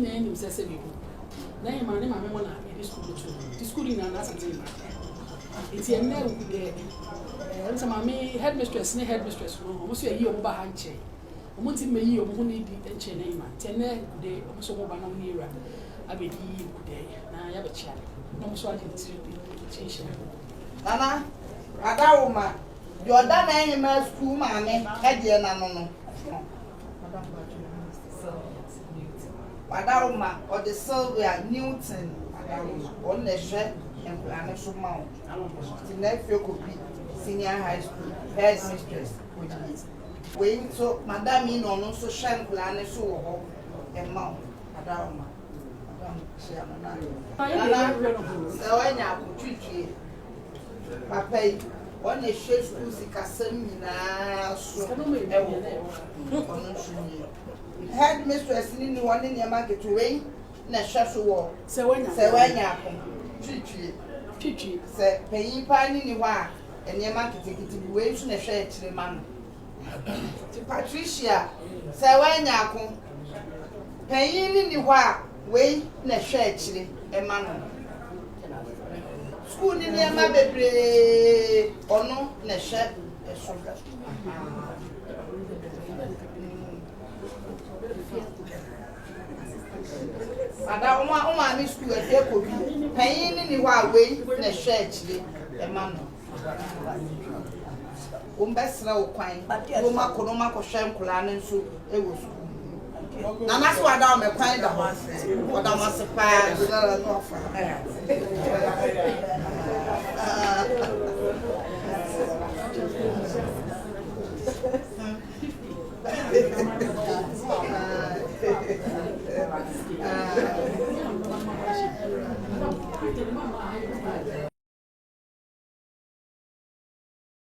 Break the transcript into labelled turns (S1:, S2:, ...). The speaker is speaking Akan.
S1: name himself say people. Na him and mama wana e school too. The school in Asantehemaa. It's a na we there. So mama headmistress ne headmistress no. Mo so yi omo ba ha nche. Omo ti me yi omo ni di nche na ima. Tene de omo so mo ba na mo ni ra. Abedi kude na ya be chia. Na mo so adi ti change.
S2: Nana, Adawuma, your dad and my school mammy, Eddie and no. Adawuma or the Serwaa Newton, on the shed and planet so mount. The nephew Kobi, senior high school, headmistress, which is waiting so Madame in on also shine planet so and mount. Adawuma. Papa, one is chef who's a Casamina, so headmistress in the one in your market to rain, Serwaa. Serwaa, Chichi, say, paying pine in the war, and your market ticket to be waiting a share to the man. To Patricia, Serwaa, paying in the war, wait, a share to a man. School in the baby or no, na share a sugar. Madame, my school at Kobi, paying in the way, na share a man. Umbesra quine, but Roma Konoma Sham Kulan, so it was. Now that's what I'm a kind of what I must supply.